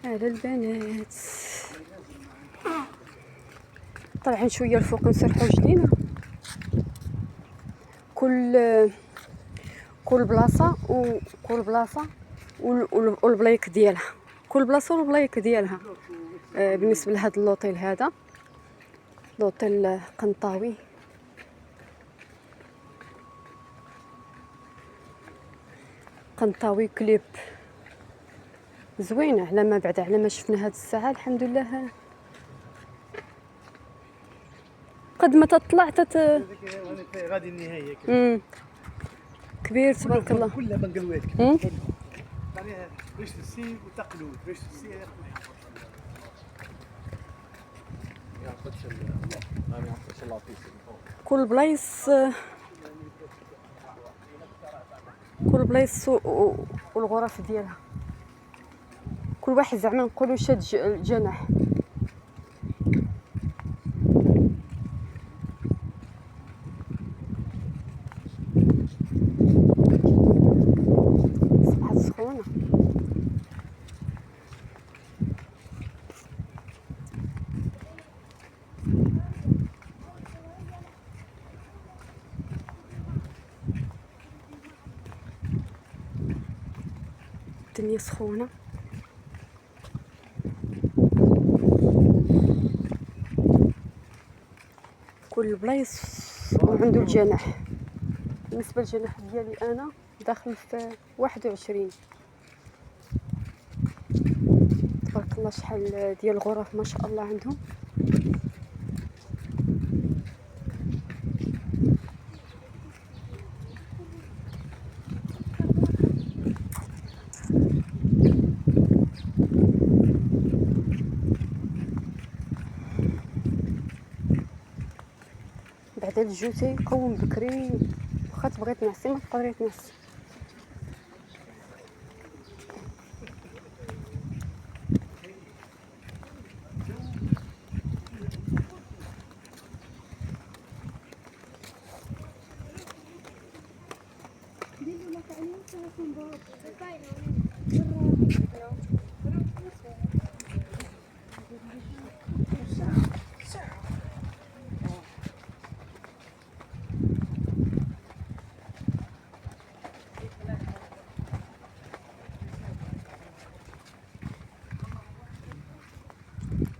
على البنات طالعين شويه الفوق نسرحوا رجلينا. كل بلاصه وكل بلاصه والبلايك ديالها، كل بلاصه والبلايك ديالها. بالنسبه لهذا اللوطيل، هذا لوطيل قنطاوي. قنطاوي كليب زوينه، على ما بعد على ما شفنا هاد الساعه الحمد لله. قد ما تطلع غادي النهايه كبير تبارك الله. كلها بنقلوات واش تسي وتقلود واش تسي كل بلايص والغرف ديالها، كل واحد زعما نقولوا شاد الجناح. صباح السخونه. الدنيا سخونه. كل بلايص وعنده الجناح. بالنسبه للجناح ديالي انا داخل في 21. تبارك الله شحال ديال الغرف ما شاء الله عندهم. بعد الجو تيقوم بكري، واخا تبغي تنعسي ما تقدري تنعسي.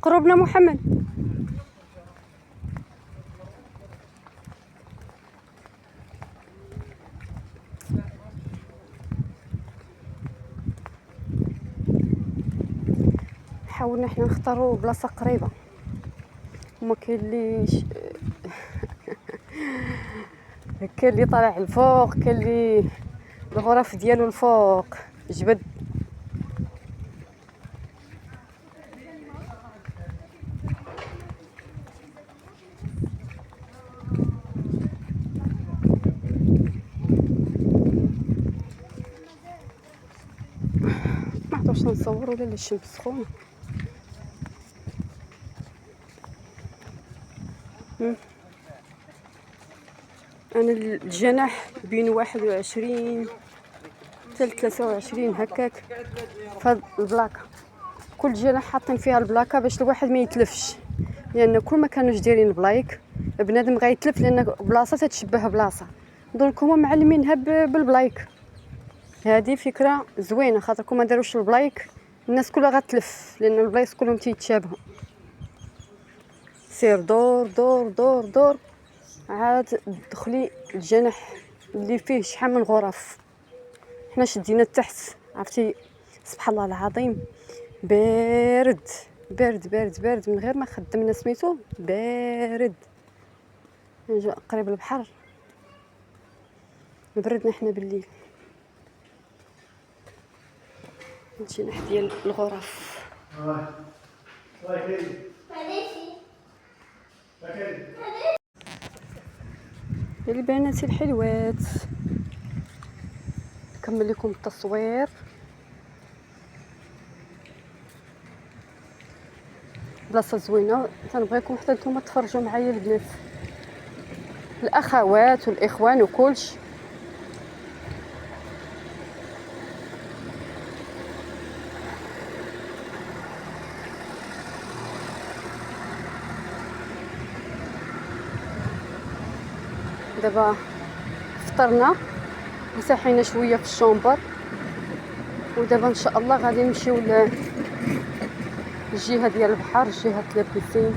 قربنا محمد. حاولنا حنا نختاروا بلاصه قريبه، وما كاين اللي كاين اللي طالع الفوق، كاين اللي الغرف ديالو الفوق جبد. ما عرفتش نصور ولا الشمس سخونه. انا الجناح بين 21 حتى 23 هكاك فهاد البلاكه. كل جناح حاطين فيها البلاكه باش الواحد ما يتلفش، لان كل ما كانوش دايرين البلايك بنادم غيتلف، لان بلاصه تتشبه بلاصه. دونك هما معلمينها بالبلايك. هذه فكره زوينه، خاطر كون ما داروش البلايك الناس كلها غتلف، لان البلايص كلهم تيتشابهوا. سير دور دور دور دور عاد دخلي الجناح اللي فيه شحال من غرف. حنا شدينا التحت، عرفتي سبحان الله العظيم بارد بارد بارد بارد من غير ما خدمنا سميتو بارد. قريب البحر بردنا حنا بالليل. مشينا حدا ديال الغرف. البنات الحلوات نكمل لكم التصوير. بلاصه زوينه، تنبغيكم حتى نتوما تفرجوا معايا البنات، الاخوات والاخوان وكلش. دابا فطرنا وساحينا شويه في الشومبر، ودابا ان شاء الله غادي نمشيو للجهه ديال البحر، جهه لابيسين.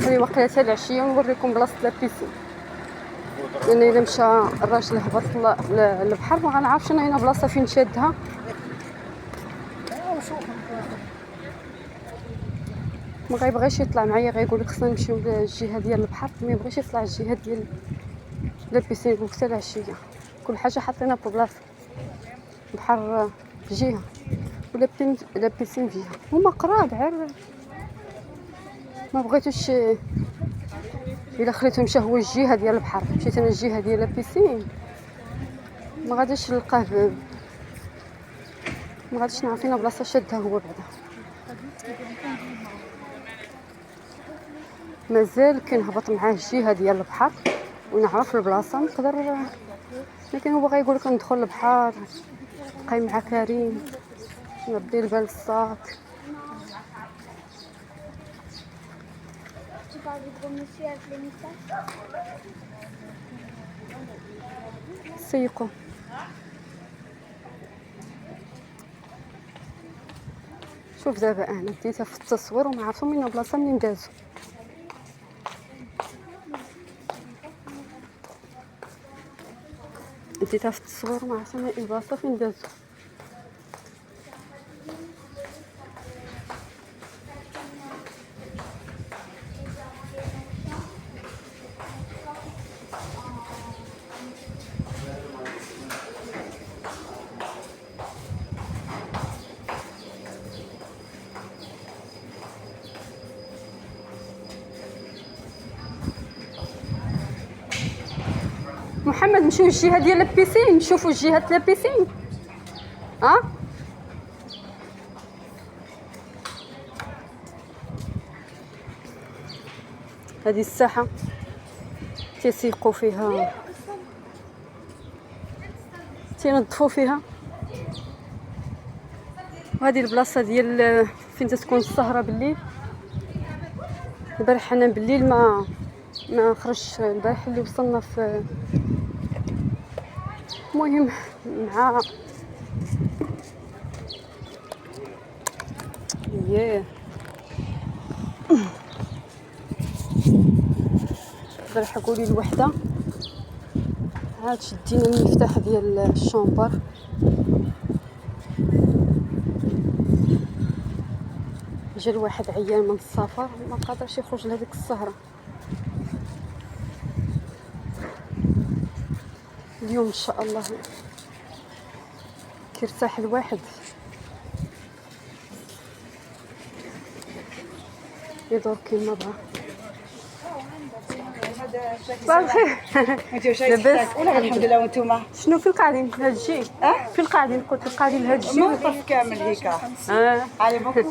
نخلي وقيله حتى العشيه ونوريكم بلاصه لابيسين، لان الا مشى الراجل هبط للبحر ما غنعرفش انا هنا بلاصه فين شادها. ما غيبغيش يطلع معايا، غيقول لك خصنا نمشيو للجهه ديال البحر، ما يبغيش يطلع الجهه ديال لابيسين. يقول حتى العشيه كل حاجه حاطينها في بلاصه، البحر في جهه ولابيسين في جهه، هما قراب غير ما بغيتوش. الا خليته مشى هو الجهه ديال البحر، مشيت انا الجهه ديال لابيسين، ما غاديش نلقاه، ما غاديش نعرف فين بلاصه شادها هو. بعدا مازال كنهبط معاه الجهه ديال البحر ونعرف البلاصه نقدر، لكن هو غيقول لك ندخل للبحر بقاي مع كريم نردي البال الصاك. سيقو شوف دابا انا بديتها في التصوير وما عرفتو من بلاصه منين دازو. بديتها في التصوير وما عرفتو من بلاصه فين دازو. محمد نمشيو للجهه ديال لابيسين، نشوفوا جهه لابيسين. هذه الساحه تيسيقوا فيها، تينظفوا فيها، وهذه البلاصه ديال فين تكون السهره بالليل. البارح انا بالليل ما خرجش، البارح اللي وصلنا في المهم مع البارح قولي الوحده عاد شدينا المفتاح ديال الشومبر. جا الواحد عيان من السفر ما قادرش يخرج لهذيك السهره. اليوم ان شاء الله كيرتاح الواحد يدور كيما بغا. لاباس الحمد لله. وانتم شنو فين قاعدين لهاد الجي؟ فين قاعدين؟ قلت قاعدين لهاد الجي الموقف كامل هيك. علي بوكو.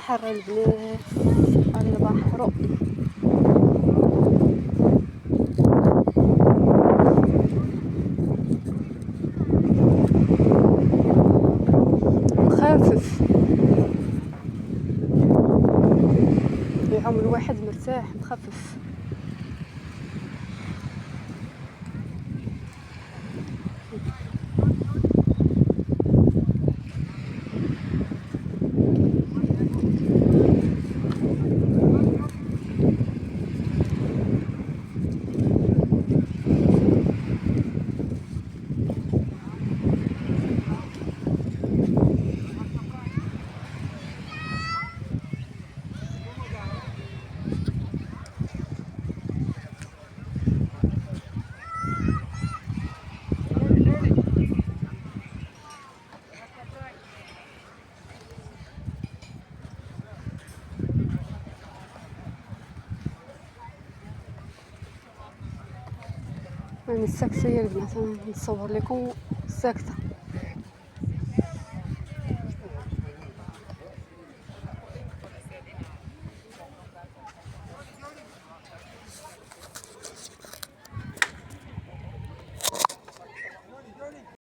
حر البنات على البحر. مخفف يعوم الواحد مرتاح مخفف. انا الساكتة يا البنات، أنا نصور لكم الساكتة.